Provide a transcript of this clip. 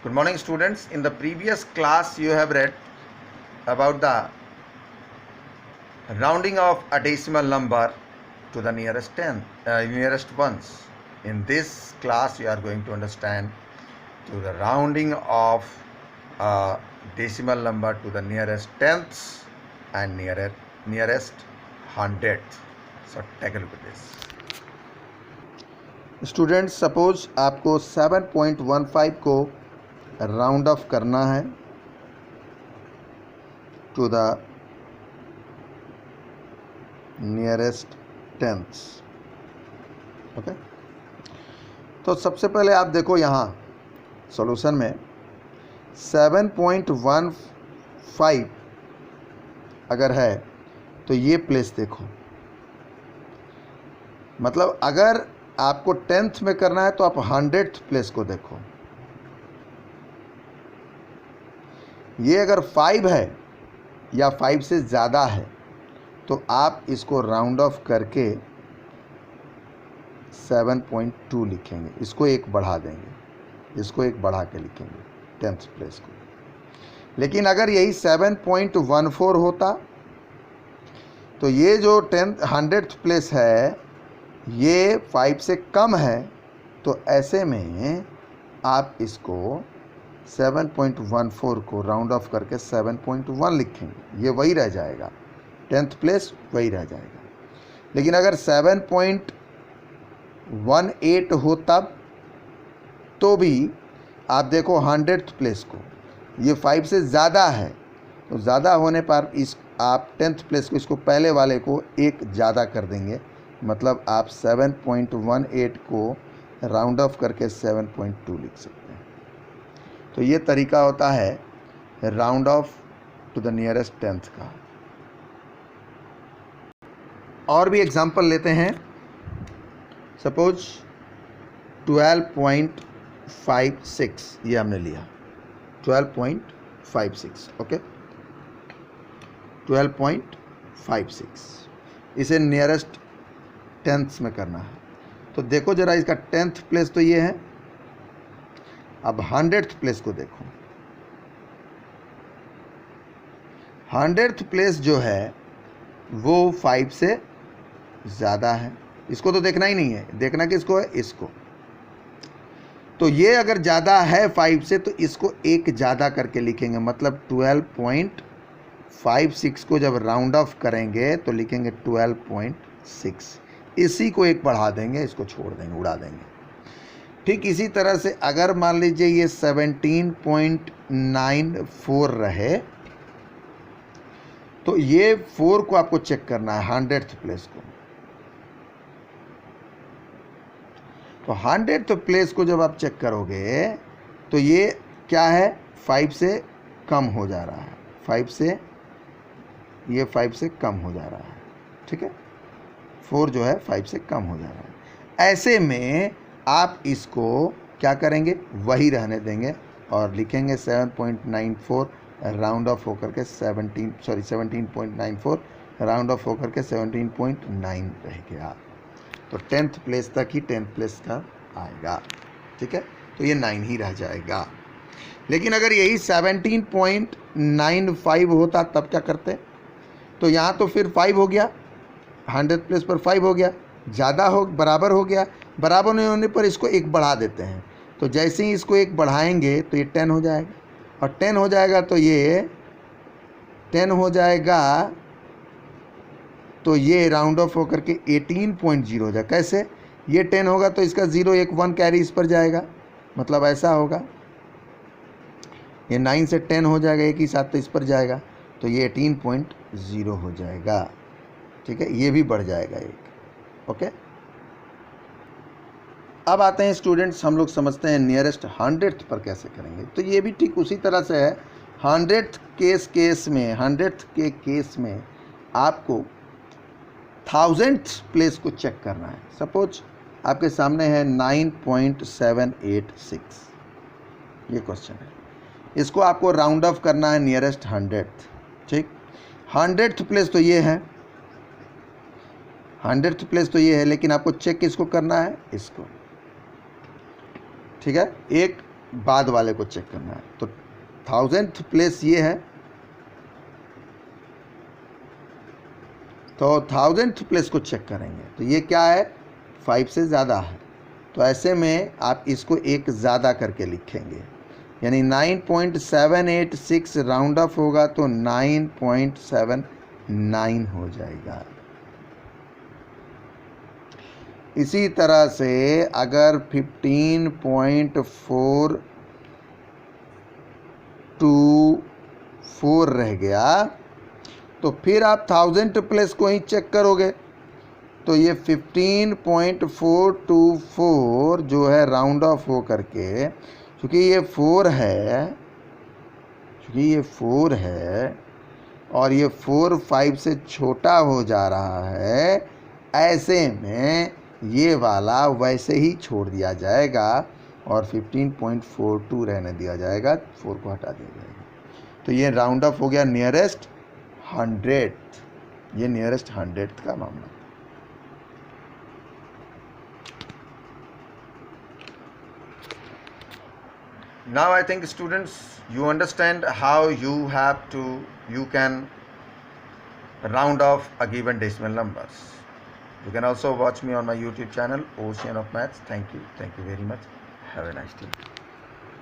Good morning, students. In the previous class you have read about the rounding of a decimal number to the nearest ones. In this class you are going to understand to the rounding of a decimal number to the nearest tenths and nearest hundredth. So take a look at this. Students, suppose आपको 7.15 को round of करना है to the nearest टेंथ्स। Okay, तो सबसे पहले आप देखो यहाँ सॉल्यूशन में 7.15 अगर है तो ये प्लेस देखो, मतलब अगर आपको टेंथ में करना है तो आप 100th प्लेस को देखो। ये अगर 5 है या 5 से ज़्यादा है तो आप इसको राउंड ऑफ करके 7.2 लिखेंगे, इसको एक बढ़ा देंगे, इसको एक बढ़ा के लिखेंगे टेंथ प्लेस को। लेकिन अगर यही 7.14 होता तो ये जो 100th प्लेस है ये 5 से कम है, तो ऐसे में आप इसको 7.14 को राउंड ऑफ करके 7.1 लिखेंगे, ये वही रह जाएगा, टेंथ प्लेस वही रह जाएगा। लेकिन अगर 7.18 हो तब तो भी आप देखो 100th प्लेस को, ये 5 से ज़्यादा है तो ज़्यादा होने पर इस आप टेंथ प्लेस को, इसको पहले वाले को एक ज़्यादा कर देंगे, मतलब आप 7.18 को राउंड ऑफ करके 7.2 लिख सकते हैं। तो ये तरीका होता है round off to the nearest tenth का। और भी एग्जांपल लेते हैं। सपोज 12.56 ये हमने लिया, 12.56। ओके, 12.56 इसे नियरेस्ट टेंथ्स में करना है। तो देखो ज़रा, इसका टेंथ प्लेस तो ये है। अब 100th प्लेस को देखो, 100th प्लेस जो है वो 5 से ज़्यादा है, इसको तो देखना ही नहीं है, देखना किसको है, इसको। तो ये अगर ज़्यादा है 5 से तो इसको एक ज़्यादा करके लिखेंगे, मतलब 12.56 को जब राउंड ऑफ करेंगे तो लिखेंगे 12.6, इसी को एक बढ़ा देंगे, इसको छोड़ देंगे, उड़ा देंगे। ठीक इसी तरह से अगर मान लीजिए ये 17.94 रहे तो ये 4 को आपको चेक करना है 100th प्लेस को। तो 100th प्लेस को जब आप चेक करोगे तो ये क्या है, 5 से कम हो जा रहा है, 5 से ये 5 से कम हो जा रहा है। ठीक है, 4 जो है 5 से कम हो जा रहा है। ऐसे में आप इसको क्या करेंगे, वही रहने देंगे और लिखेंगे 7.94 राउंड ऑफ होकर के 17.94 राउंड ऑफ होकर के 17.9 रह गया। तो टेंथ प्लेस तक ही टेंथ प्लेस का आएगा। ठीक है, तो ये 9 ही रह जाएगा। लेकिन अगर यही 17.95 होता तब क्या करते, तो यहाँ तो फिर 5 हो गया, 100th प्लेस पर 5 हो गया, ज़्यादा हो बराबर हो गया, बराबर नहीं होने पर इसको एक बढ़ा देते हैं। तो जैसे ही इसको एक बढ़ाएंगे तो ये 10 हो जाएगा, और 10 हो जाएगा तो ये 10 हो जाएगा तो ये राउंड ऑफ होकर के 18.0 हो जाएगा। कैसे, ये 10 होगा तो इसका 0 एक 1 कैरी इस पर जाएगा, मतलब ऐसा होगा, ये 9 से 10 हो जाएगा एक ही साथ, तो इस पर जाएगा तो ये 18.0 हो जाएगा। ठीक है, ये भी बढ़ जाएगा एक। ओके, अब आते हैं स्टूडेंट्स, हम लोग समझते हैं नियरेस्ट 100th पर कैसे करेंगे। तो ये भी ठीक उसी तरह से है। 100th केस के केस में आपको 1000th प्लेस को चेक करना है। सपोज आपके सामने है 9.786, ये क्वेश्चन है, इसको आपको राउंड ऑफ करना है नियरेस्ट 100th। ठीक, 100th प्लेस तो ये है, 100th प्लेस तो ये है, लेकिन आपको चेक किसको करना है, इसको। ठीक है, एक बाद वाले को चेक करना है। तो 1000th प्लेस ये है, तो 1000th प्लेस को चेक करेंगे तो ये क्या है, 5 से ज़्यादा है। तो ऐसे में आप इसको एक ज़्यादा करके लिखेंगे, यानी 9.786 राउंड ऑफ होगा तो 9.79 हो जाएगा। इसी तरह से अगर 15.424 रह गया तो फिर आप 1000th प्लेस को ही चेक करोगे, तो ये 15.424 जो है राउंड ऑफ हो करके, क्योंकि ये 4 है और ये 4 5 से छोटा हो जा रहा है, ऐसे में ये वाला वैसे ही छोड़ दिया जाएगा और 15.42 रहने दिया जाएगा, 4 को हटा दिया जाएगा। तो ये राउंड ऑफ हो गया नियरेस्ट 100th, ये नियरेस्ट 100th का मामला। Now I think students you understand how you can round off a given decimal numbers. You can also watch me on my YouTube channel Ocean of Maths. Thank you very much. Have a nice day.